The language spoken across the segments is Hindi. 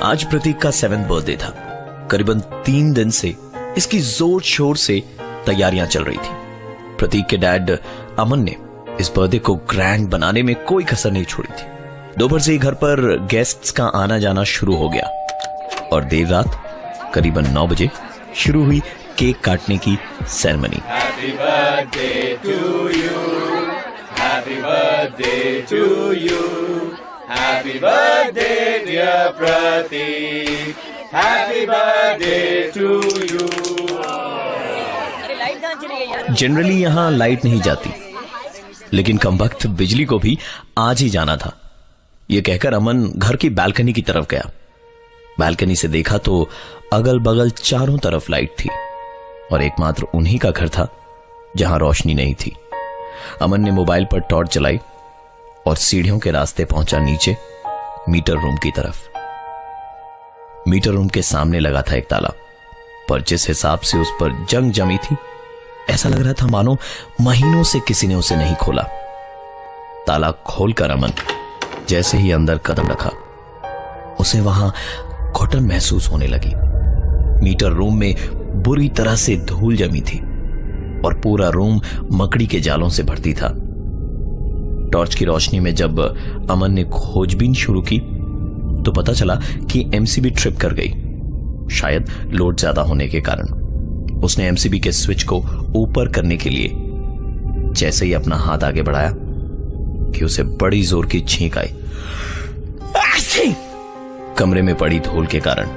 आज प्रतीक का 7th बर्थडे था। करीबन 3 दिन से इसकी जोर शोर से तैयारियां चल रही थी। प्रतीक के डैड अमन ने इस बर्थडे को ग्रैंड बनाने में कोई कसर नहीं छोड़ी थी। दोपहर से ही घर पर गेस्ट्स का आना जाना शुरू हो गया और देर रात करीबन 9 बजे शुरू हुई केक काटने की ceremony. Happy birthday to you, happy birthday to you, happy birthday dear Pratik, happy birthday to you। Generally यहां लाइट नहीं जाती, लेकिन कमबख्त बिजली को भी आज ही जाना था। यह कहकर अमन घर की बालकनी की तरफ गया। बालकनी से देखा तो अगल बगल चारों तरफ लाइट थी और एकमात्र उन्हीं का घर था जहां रोशनी नहीं थी। अमन ने मोबाइल पर टॉर्च जलाई और सीढ़ियों के रास्ते पहुंचा नीचे मीटर रूम की तरफ। मीटर रूम के सामने लगा था एक ताला, पर जिस हिसाब से उस पर जंग जमी थी, ऐसा लग रहा था मानो महीनों से किसी ने उसे नहीं खोला। ताला खोलकर अमन जैसे ही अंदर कदम रखा, उसे वहां घुटन महसूस होने लगी। मीटर रूम में बुरी तरह से धूल जमी थी और पूरा रूम मकड़ी के जालों से भरती था। टॉर्च की रोशनी में जब अमन ने खोजबीन शुरू की तो पता चला कि एमसीबी ट्रिप कर गई, शायद लोड ज्यादा होने के कारण। उसने एमसीबी के स्विच को ऊपर करने के लिए जैसे ही अपना हाथ आगे बढ़ाया कि उसे बड़ी जोर की छींक आई, कमरे में पड़ी धूल के कारण,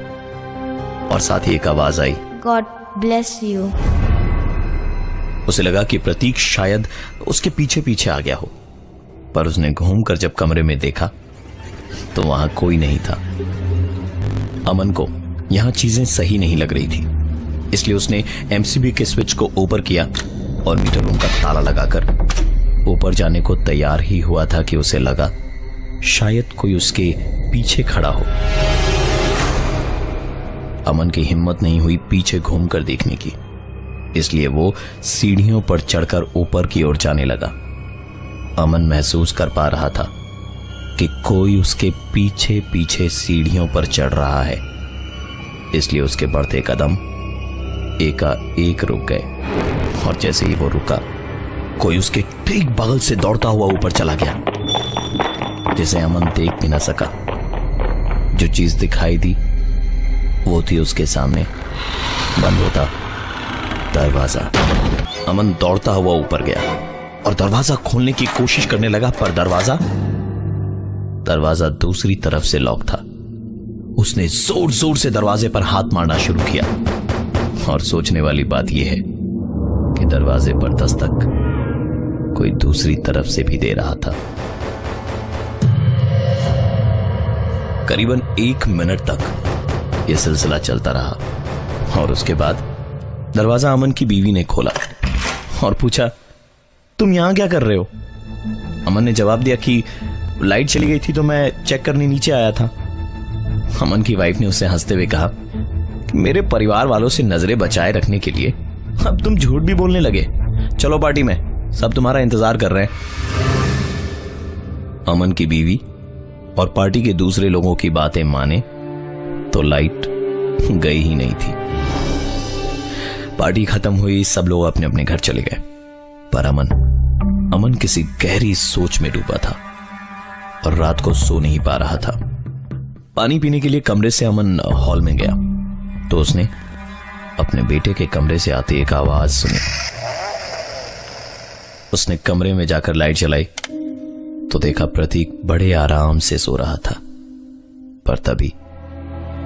और साथ ही एक आवाज आई, God bless you। उसे लगा कि प्रतीक शायद उसके पीछे पीछे आ गया हो, पर उसने घूमकर जब कमरे में देखा तो वहां कोई नहीं था। अमन को यहां चीजें सही नहीं लग रही थी, इसलिए उसने एमसीबी के स्विच को ऊपर किया और मीटर रूम का ताला लगाकर ऊपर जाने को तैयार ही हुआ था कि उसे लगा शायद कोई उसके पीछे खड़ा हो। अमन की हिम्मत नहीं हुई पीछे घूमकर देखने की, इसलिए वो सीढ़ियों पर चढ़कर ऊपर की ओर जाने लगा। अमन महसूस कर पा रहा था कि कोई उसके पीछे पीछे सीढ़ियों पर चढ़ रहा है, इसलिए उसके बढ़ते कदम एकाएक रुक गए और जैसे ही वो रुका, कोई उसके ठीक बगल से दौड़ता हुआ ऊपर चला गया, जिसे अमन देख भी ना सका। जो चीज दिखाई दी वो थी उसके सामने बंद होता दरवाजा। अमन दौड़ता हुआ ऊपर गया और दरवाजा खोलने की कोशिश करने लगा, पर दरवाजा दूसरी तरफ से लॉक था। उसने जोर जोर से दरवाजे पर हाथ मारना शुरू किया और सोचने वाली बात यह है कि दरवाजे पर दस्तक कोई दूसरी तरफ से भी दे रहा था। करीबन 1 मिनट तक यह सिलसिला चलता रहा और उसके बाद दरवाजा अमन की बीवी ने खोला और पूछा, तुम यहां क्या कर रहे हो? अमन ने जवाब दिया कि लाइट चली गई थी तो मैं चेक करने नीचे आया था। अमन की वाइफ ने उसे हंसते हुए कहा कि मेरे परिवार वालों से नजरें बचाए रखने के लिए अब तुम झूठ भी बोलने लगे। चलो पार्टी में, सब तुम्हारा इंतजार कर रहे हैं। अमन की बीवी और पार्टी के दूसरे लोगों की बातें माने तो लाइट गई ही नहीं थी। पार्टी खत्म हुई, सब लोग अपने अपने घर चले गए, पर अमन किसी गहरी सोच में डूबा था और रात को सो नहीं पा रहा था। पानी पीने के लिए कमरे से अमन हॉल में गया तो उसने अपने बेटे के कमरे से आती एक आवाज सुनी। उसने कमरे में जाकर लाइट जलाई तो देखा प्रतीक बड़े आराम से सो रहा था, पर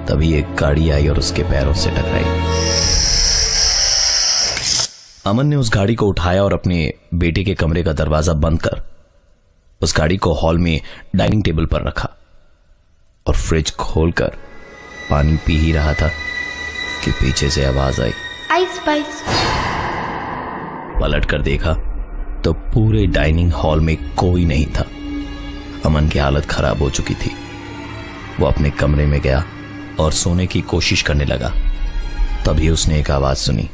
तभी एक गाड़ी आई और उसके पैरों से टकराई। अमन ने उस गाड़ी को उठाया और अपने बेटे के कमरे का दरवाजा बंद कर उस गाड़ी को हॉल में डाइनिंग टेबल पर रखा और फ्रिज खोलकर पानी पी ही रहा था कि पीछे से आवाज आई, आइस पाइस। पलट कर देखा तो पूरे डाइनिंग हॉल में कोई नहीं था। अमन की हालत खराब हो चुकी थी। वो अपने कमरे में गया और सोने की कोशिश करने लगा। तभी उसने एक आवाज सुनी।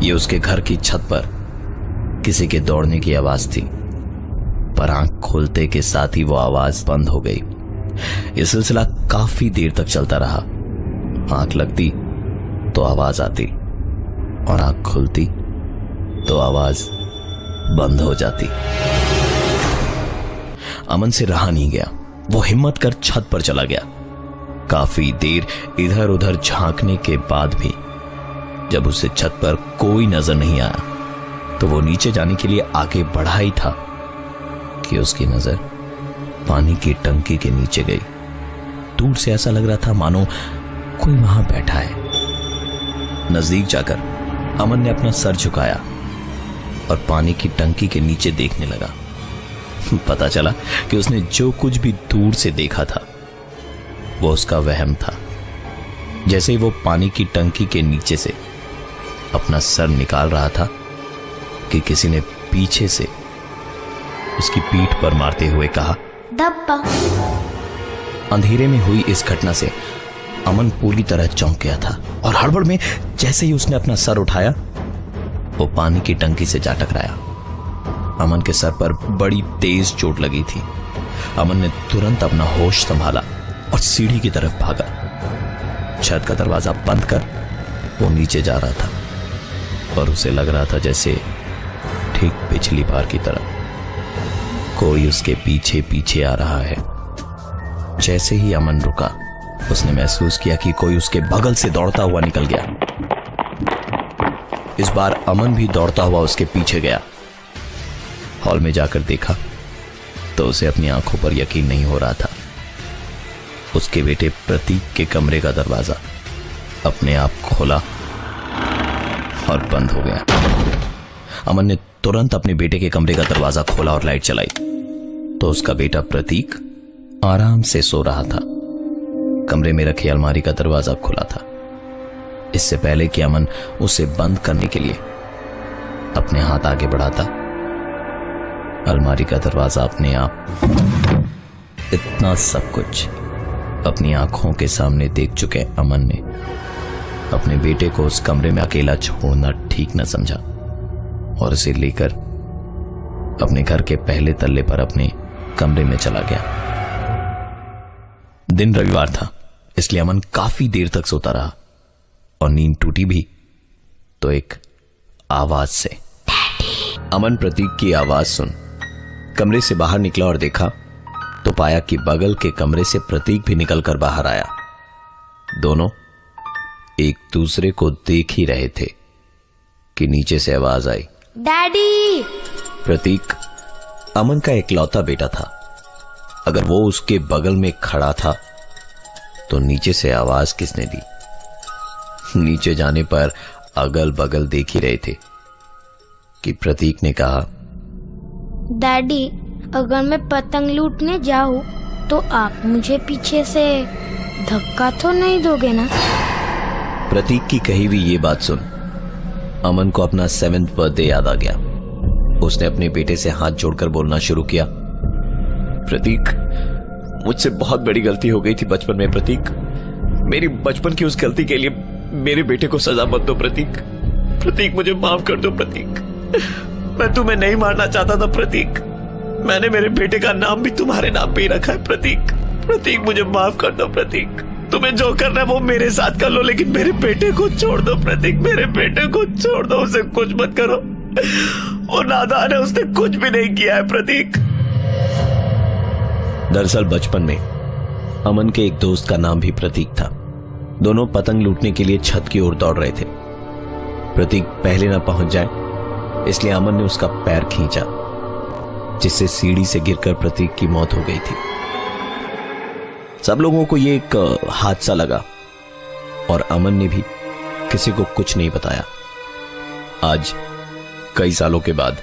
ये उसके घर की छत पर किसी के दौड़ने की आवाज थी, पर आंख खोलते के साथ ही वो आवाज बंद हो गई यह सिलसिला काफी देर तक चलता रहा। आंख लगती तो आवाज आती और आंख खुलती तो आवाज बंद हो जाती। अमन से रहा नहीं गया। वो हिम्मत कर छत पर चला गया। काफी देर इधर उधर झांकने के बाद भी जब उसे छत पर कोई नजर नहीं आया तो वो नीचे जाने के लिए आगे बढ़ा ही था कि उसकी नजर पानी की टंकी के नीचे गई। दूर से ऐसा लग रहा था मानो कोई वहां बैठा है। नजदीक जाकर अमन ने अपना सर झुकाया और पानी की टंकी के नीचे देखने लगा। पता चला कि उसने जो कुछ भी दूर से देखा था वो उसका वहम था। जैसे ही वो पानी की टंकी के नीचे से अपना सर निकाल रहा था कि किसी ने पीछे से उसकी पीठ पर मारते हुए कहा, धप्पा। अंधेरे में हुई इस घटना से अमन पूरी तरह चौंक गया था और हड़बड़ में जैसे ही उसने अपना सर उठाया वो पानी की टंकी से जा टकराया। अमन के सर पर बड़ी तेज चोट लगी थी। अमन ने तुरंत अपना होश संभाला और सीढ़ी की तरफ भागा। छत का दरवाजा बंद कर वो नीचे जा रहा था और उसे लग रहा था जैसे ठीक पिछली बार की तरह कोई उसके पीछे पीछे आ रहा है। जैसे ही अमन रुका उसने महसूस किया कि कोई उसके बगल से दौड़ता हुआ निकल गया। इस बार अमन भी दौड़ता हुआ उसके पीछे गया। हॉल में जाकर देखा तो उसे अपनी आंखों पर यकीन नहीं हो रहा था। उसके बेटे प्रतीक के कमरे का दरवाजा अपने आप खोला और बंद हो गया। अमन ने तुरंत अपने बेटे के कमरे का दरवाजा खोला और लाइट चलाई तो उसका बेटा प्रतीक आराम से सो रहा था। कमरे में रखी अलमारी का दरवाजा खुला था। इससे पहले कि अमन उसे बंद करने के लिए अपने हाथ आगे बढ़ाता, अलमारी का दरवाजा अपने आप। इतना सब कुछ अपनी आंखों के सामने देख चुके अमन ने अपने बेटे को उस कमरे में अकेला छोड़ना ठीक न समझा और उसे लेकर अपने घर के पहले तल्ले पर अपने कमरे में चला गया। दिन रविवार था इसलिए अमन काफी देर तक सोता रहा और नींद टूटी भी तो एक आवाज से। अमन प्रतीक की आवाज सुन कमरे से बाहर निकला और देखा तो पाया कि बगल के कमरे से प्रतीक भी निकलकर बाहर आया। दोनों एक दूसरे को देख ही रहे थे कि नीचे से आवाज आई, डैडी। प्रतीक अमन का इकलौता बेटा था। अगर वो उसके बगल में खड़ा था तो नीचे से आवाज किसने दी? नीचे जाने पर अगल बगल देख ही रहे थे कि प्रतीक ने कहा, डैडी, अगर मैं पतंग लूटने जाऊं तो आप मुझे पीछे से धक्का तो नहीं दोगे ना? प्रतीक की कही हुई ये बात सुन अमन को अपना 7th बर्थडे याद आ गया। उसने अपने बेटे से हाथ जोड़कर बोलना शुरू किया, प्रतीक, मुझसे बहुत बड़ी गलती हो गई थी बचपन में। प्रतीक, मेरी बचपन की उस गलती के लिए मेरे बेटे को सजा मत दो। प्रतीक, प्रतीक, मुझे माफ कर दो। प्रतीक, मैं तुम्हें नहीं मारना चाहता था। प्रतीक, मैंने मेरे बेटे का नाम भी तुम्हारे नाम पे ही रखा है। प्रतीक, प्रतीक, मुझे माफ कर दो। प्रतीक, तुम्हें जो करना है वो मेरे साथ कर लो लेकिन मेरे बेटे को छोड़ दो। प्रतीक, मेरे बेटे को छोड़ दो, उसे कुछ मत करो। वो नादान है, उसने कुछ भी नहीं किया है। प्रतीक। दरअसल बचपन में अमन के एक दोस्त का नाम भी प्रतीक था। दोनों पतंग लूटने के लिए छत की ओर दौड़ रहे थे। प्रतीक पहले ना पहुंच जाए इसलिए अमन ने उसका पैर खींचा जिससे सीढ़ी से गिरकर प्रतीक की मौत हो गई थी। सब लोगों को यह एक हादसा लगा और अमन ने भी किसी को कुछ नहीं बताया। आज कई सालों के बाद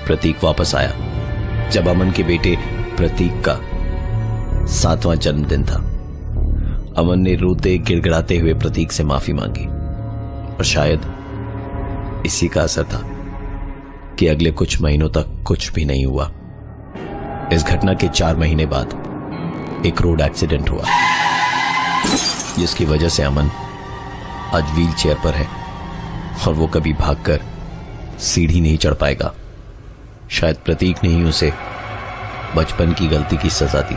प्रतीक वापस आया जब अमन के बेटे प्रतीक का 7वां जन्मदिन था। अमन ने रोते गिड़गिड़ाते हुए प्रतीक से माफी मांगी और शायद इसी का असर था कि अगले कुछ महीनों तक कुछ भी नहीं हुआ। इस घटना के 4 महीने बाद एक रोड एक्सीडेंट हुआ जिसकी वजह से अमन आज व्हील चेयर पर है और वो कभी भागकर सीढ़ी नहीं चढ़ पाएगा। शायद प्रतीक ने ही उसे बचपन की गलती की सजा दी।